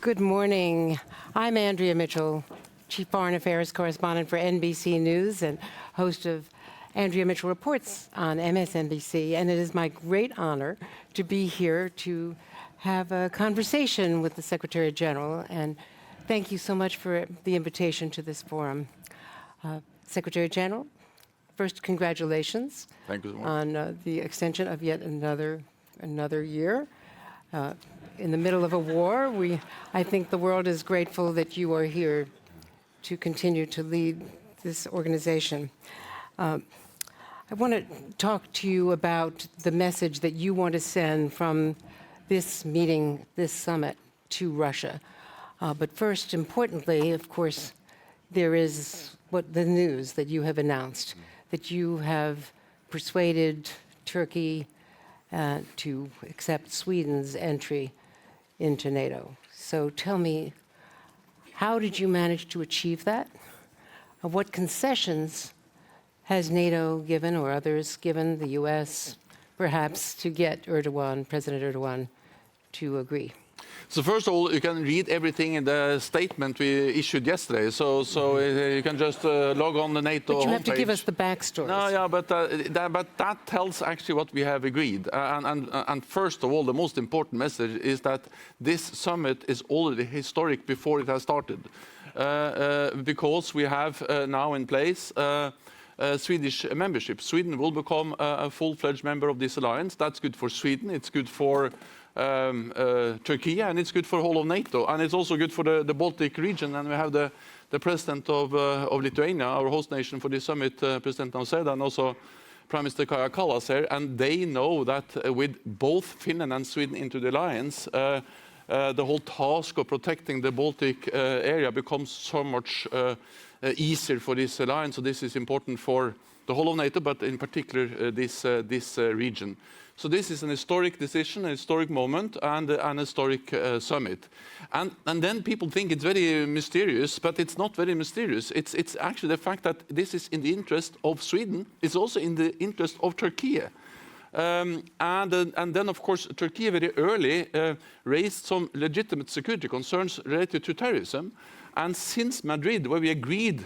Good morning. I'm Andrea Mitchell, Chief Foreign Affairs Correspondent for NBC News and host of Andrea Mitchell Reports on MSNBC. And it is my great honor to be here to have a conversation with the Secretary General. And thank you so much for the invitation to this forum. Secretary General, first, congratulations. Thank you so much. On the extension of yet another year. In the middle of a war, I think the world is grateful that you are here to continue to lead this organization. I want to talk to you about the message that you want to send from this meeting, this summit, to Russia. But first, importantly, of course, there is the news that you have announced, that you have persuaded Turkey to accept Sweden's entry into NATO. So tell me, how did you manage to achieve that? What concessions has NATO given, or others given, the US, perhaps, to get President Erdogan, to agree? So first of all, you can read everything in the statement we issued yesterday. So you can just log on the NATO homepage. But you have to give us the backstory. No, yeah, but that tells actually what we have agreed. And first of all, the most important message is that this summit is already historic before it has started, because we have now in place Swedish membership. Sweden will become a full-fledged member of this alliance. That's good for Sweden. It's good for Turkey, and it's good for the whole of NATO, and it's also good for the Baltic region. And we have the president of Lithuania, our host nation for this summit, President Nausėda, and also Prime Minister Kaja Kallas here, and they know that with both Finland and Sweden into the alliance, the whole task of protecting the Baltic area becomes so much easier for this alliance. So this is important for the whole of NATO, but in particular this region. So this is an historic decision, a historic moment, and an historic summit. And then people think it's very mysterious, but it's not very mysterious. It's actually the fact that this is in the interest of Sweden. It's also in the interest of Turkey. And then, of course, Turkey very early raised some legitimate security concerns related to terrorism. And since Madrid, where we agreed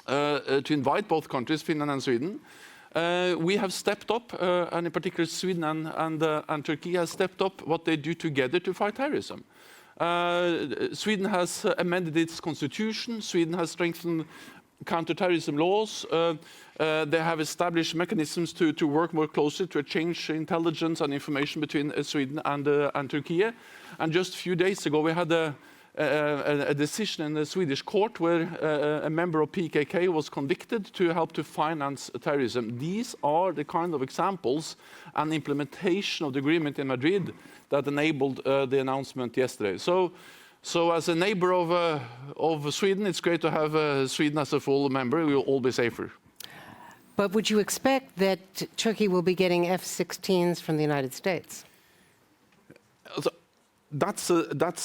to invite both countries, Finland and Sweden, we have stepped up, and in particular Sweden and Turkey has stepped up what they do together to fight terrorism. Sweden has amended its constitution. Sweden has strengthened counter-terrorism laws. They have established mechanisms to work more closely to exchange intelligence and information between Sweden and Turkey. And just a few days ago, we had a decision in the Swedish court where a member of PKK was convicted to help to finance terrorism. These are the kind of examples and implementation of the agreement in Madrid that enabled the announcement yesterday. So as a neighbor of Sweden, it's great to have Sweden as a full member. We will all be safer. But would you expect that Turkey will be getting F-16s from the United States? That's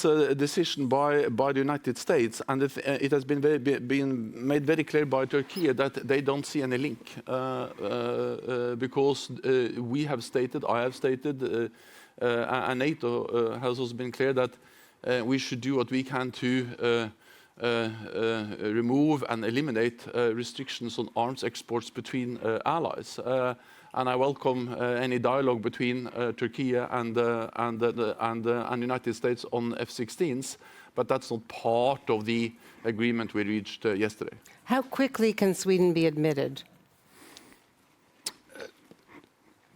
a decision by the United States, and it has been made very clear by Turkey that they don't see any link, because we have stated, I have stated, and NATO has also been clear that we should do what we can to remove and eliminate restrictions on arms exports between allies. And I welcome any dialogue between Turkey and the United States on F-16s, but that's not part of the agreement we reached yesterday. How quickly can Sweden be admitted?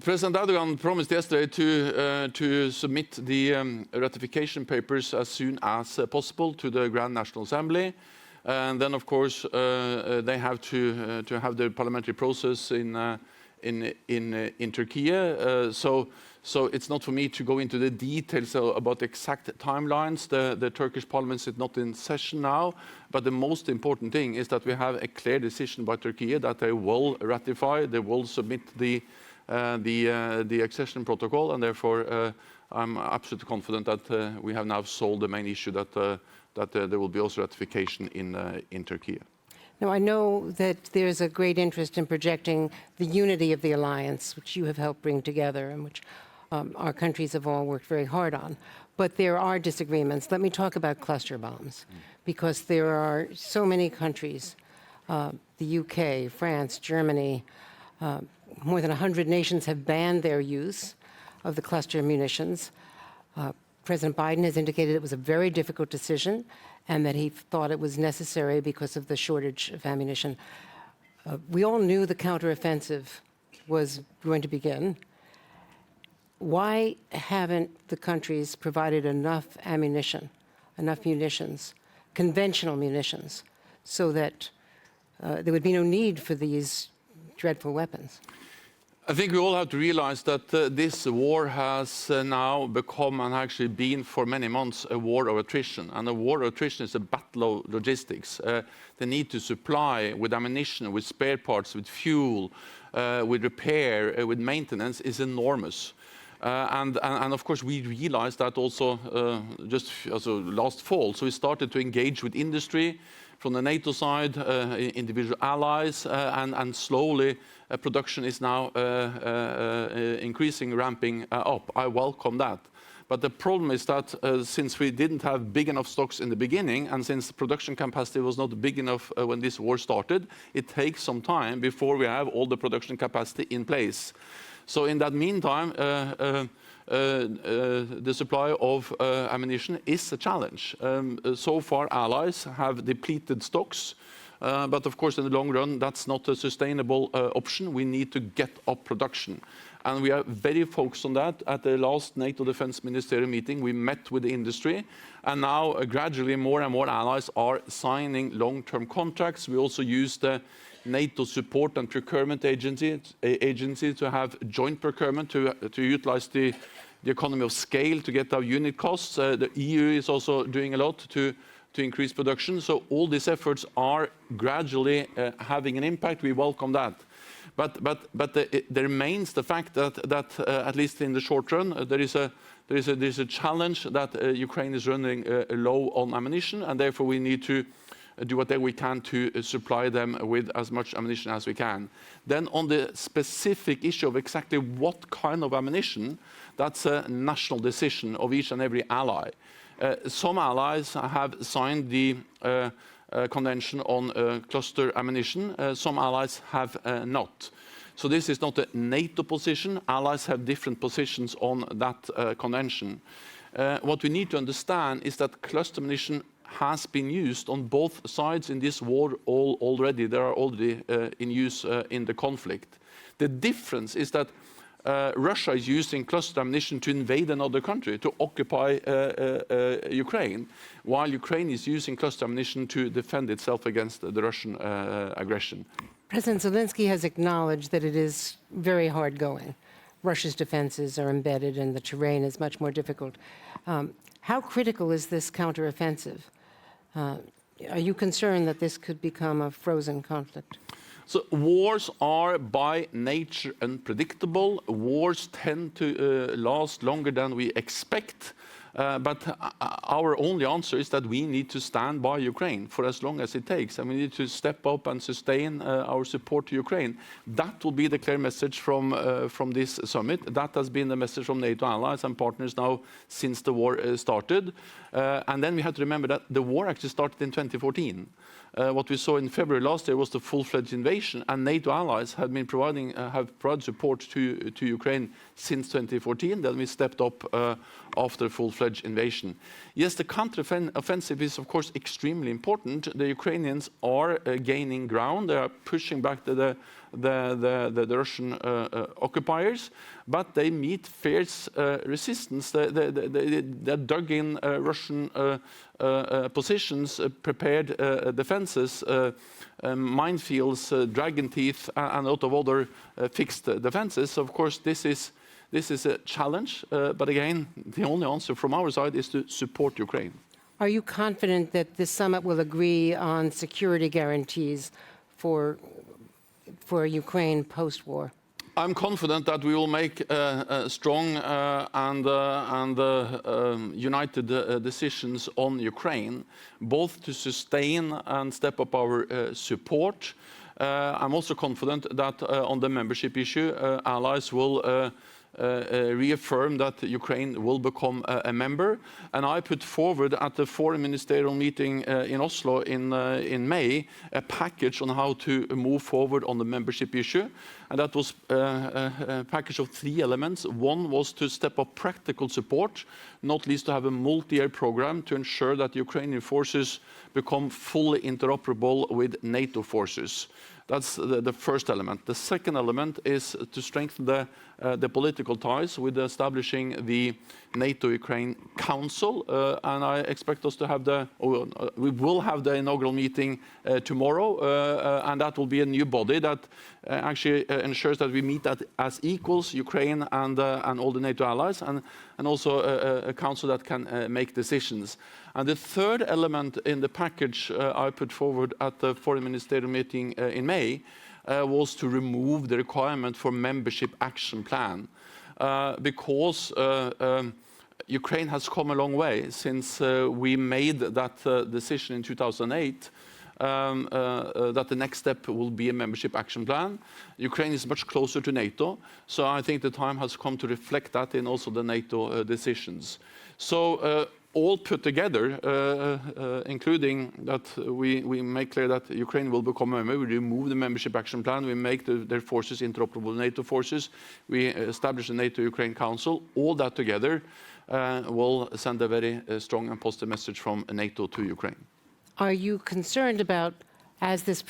President Erdogan promised yesterday to submit the ratification papers as soon as possible to the Grand National Assembly. And then, of course, they have to have the parliamentary process in Turkey. So it's not for me to go into the details about the exact timelines. The Turkish parliament is not in session now, but the most important thing is that we have a clear decision by Turkey that they will ratify, they will submit the accession protocol, and therefore I'm absolutely confident that we have now solved the main issue, that there will be also ratification in Turkey. Now, I know that there's a great interest in projecting the unity of the alliance, which you have helped bring together and which our countries have all worked very hard on. But there are disagreements. Let me talk about cluster bombs, because there are so many countries, the UK, France, Germany, more than 100 nations have banned their use of the cluster munitions. President Biden has indicated it was a very difficult decision and that he thought it was necessary because of the shortage of ammunition. We all knew the counteroffensive was going to begin. Why haven't the countries provided enough ammunition, enough munitions, conventional munitions, so that there would be no need for these dreadful weapons? I think we all have to realize that this war has now become, and actually been for many months, a war of attrition. And a war of attrition is a battle of logistics. The need to supply with ammunition, with spare parts, with fuel, with repair, with maintenance is enormous. And of course, we realized that also just last fall. So we started to engage with industry from the NATO side, individual allies, and slowly production is now increasing, ramping up. I welcome that. But the problem is that since we didn't have big enough stocks in the beginning, and since production capacity was not big enough when this war started, it takes some time before we have all the production capacity in place. So in that meantime, the supply of ammunition is a challenge. So far, allies have depleted stocks. But of course, in the long run, that's not a sustainable option. We need to get up production. And we are very focused on that. At the last NATO Defense Ministerial meeting, we met with the industry. And now, gradually, more and more allies are signing long-term contracts. We also use the NATO Support and Procurement Agency to have joint procurement to utilize the economy of scale to get our unit costs. The EU is also doing a lot to increase production. So all these efforts are gradually having an impact. We welcome that. But there remains the fact that at least in the short run, there is a challenge that Ukraine is running low on ammunition, and therefore we need to do whatever we can to supply them with as much ammunition as we can. Then on the specific issue of exactly what kind of ammunition, that's a national decision of each and every ally. Some allies have signed the Convention on Cluster Ammunition. Some allies have not. So this is not a NATO position. Allies have different positions on that convention. What we need to understand is that cluster ammunition has been used on both sides in this war already. They are already in use in the conflict. The difference is that Russia is using cluster ammunition to invade another country, to occupy Ukraine, while Ukraine is using cluster ammunition to defend itself against the Russian aggression. President Zelensky has acknowledged that it is very hard going. Russia's defenses are embedded and the terrain is much more difficult. How critical is this counteroffensive? Are you concerned that this could become a frozen conflict? So wars are by nature unpredictable. Wars tend to last longer than we expect. But our only answer is that we need to stand by Ukraine for as long as it takes. And we need to step up and sustain our support to Ukraine. That will be the clear message from this summit. That has been the message from NATO allies and partners now since the war started. And then we have to remember that the war actually started in 2014. What we saw in February last year was the full-fledged invasion, and NATO allies have been provided support to Ukraine since 2014. Then we stepped up after full-fledged invasion. Yes, the counter-offensive is of course extremely important. The Ukrainians are gaining ground. They are pushing back the Russian occupiers, but they meet fierce resistance. They're dug in Russian positions, prepared defenses, minefields, dragon teeth, and a lot of other fixed defenses. So of course, this is a challenge, but again, the only answer from our side is to support Ukraine. Are you confident that this summit will agree on security guarantees for Ukraine post-war? I'm confident that we will make strong and united decisions on Ukraine, both to sustain and step up our support. I'm also confident that on the membership issue, allies will reaffirm that Ukraine will become a member. And I put forward at the foreign ministerial meeting in Oslo in May a package on how to move forward on the membership issue. And that was a package of 3 elements. One was to step up practical support, not least to have a multi-year program to ensure that Ukrainian forces become fully interoperable with NATO forces. That's the first element. The second element is to strengthen the political ties with establishing the NATO-Ukraine Council. And I expect us to have we will have the inaugural meeting tomorrow. And that will be a new body that actually ensures that we meet as equals, Ukraine and all the NATO allies, and also a council that can make decisions. And the third element in the package I put forward at the foreign ministerial meeting in May was to remove the requirement for membership action plan, because Ukraine has come a long way since we made that decision in 2008. That the next step will be a membership action plan. Ukraine is much closer to NATO, so I think the time has come to reflect that in also the NATO decisions. So all put together, including that we make clear that Ukraine will become a member, we remove the membership action plan, we make their forces interoperable with NATO forces, we establish the NATO-Ukraine Council, all that together will send a very strong and positive message from NATO to Ukraine. Are you concerned about, as this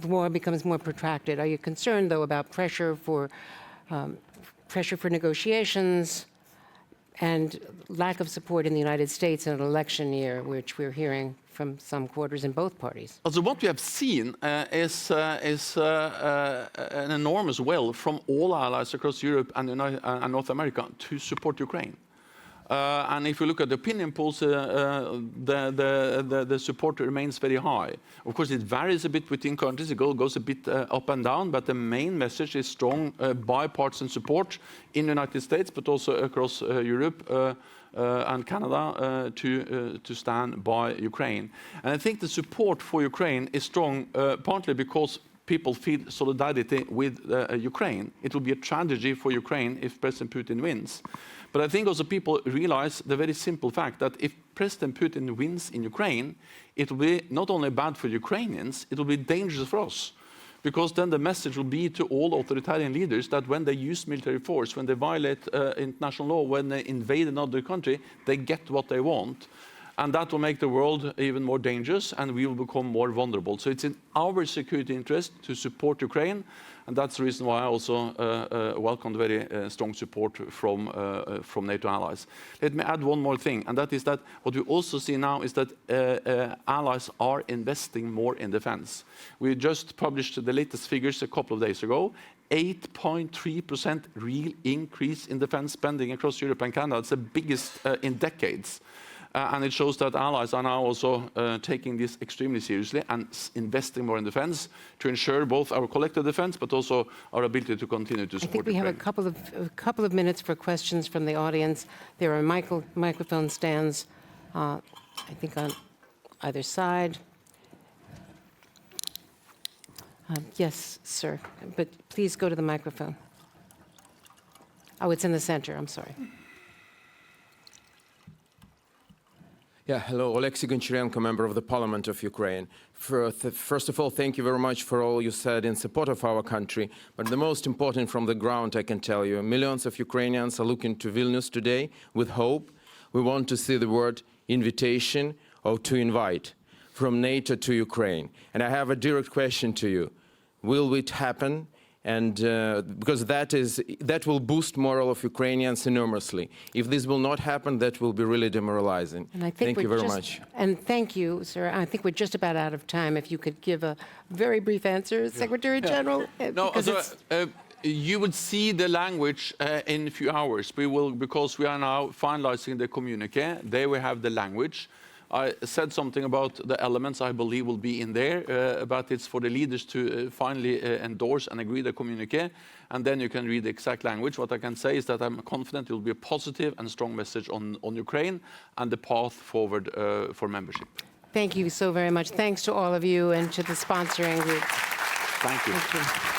war becomes more protracted, are you concerned, though, about pressure for negotiations and lack of support in the United States in an election year, which we're hearing from some quarters in both parties? Also, what we have seen is an enormous will from all allies across Europe and North America to support Ukraine. And if you look at the opinion polls, the support remains very high. Of course, it varies a bit between countries. It goes a bit up and down, but the main message is strong bipartisan support in the United States, but also across Europe and Canada to stand by Ukraine. And I think the support for Ukraine is strong, partly because people feel solidarity with Ukraine. It will be a tragedy for Ukraine if President Putin wins. But I think also people realize the very simple fact that if President Putin wins in Ukraine, it will be not only bad for Ukrainians, it will be dangerous for us. Because then the message will be to all authoritarian leaders that when they use military force, when they violate international law, when they invade another country, they get what they want. And that will make the world even more dangerous, and we will become more vulnerable. So it's in our security interest to support Ukraine, and that's the reason why I also welcome the very strong support from NATO allies. Let me add one more thing, and that is that what we also see now is that allies are investing more in defense. We just published the latest figures a couple of days ago. 8.3% real increase in defense spending across Europe and Canada. It's the biggest in decades. And it shows that allies are now also taking this extremely seriously and investing more in defense to ensure both our collective defense, but also our ability to continue to support Ukraine. I think we have a couple of minutes for questions from the audience. There are microphone stands, I think, on either side. Yes, sir, but please go to the microphone. Oh, it's in the center, I'm sorry. Yeah, hello, Oleksiy Goncharenko, member of the Parliament of Ukraine. First of all, thank you very much for all you said in support of our country. But the most important from the ground, I can tell you, millions of Ukrainians are looking to Vilnius today with hope. We want to see the word invitation or to invite from NATO to Ukraine. And I have a direct question to you. Will it happen? And because that will boost morale of Ukrainians enormously. If this will not happen, that will be really demoralizing. And I think thank you very much. And thank you, sir. I think we're just about out of time. If you could give a very brief answer, Secretary General. No, you would see the language in a few hours. Because we are now finalizing the communique. There we have the language. I said something about the elements I believe will be in there, but it's for the leaders to finally endorse and agree the communique, and then you can read the exact language. What I can say is that I'm confident it will be a positive and strong message on Ukraine and the path forward for membership. Thank you so very much. Thanks to all of you and to the sponsoring group. Thank you. Thank you.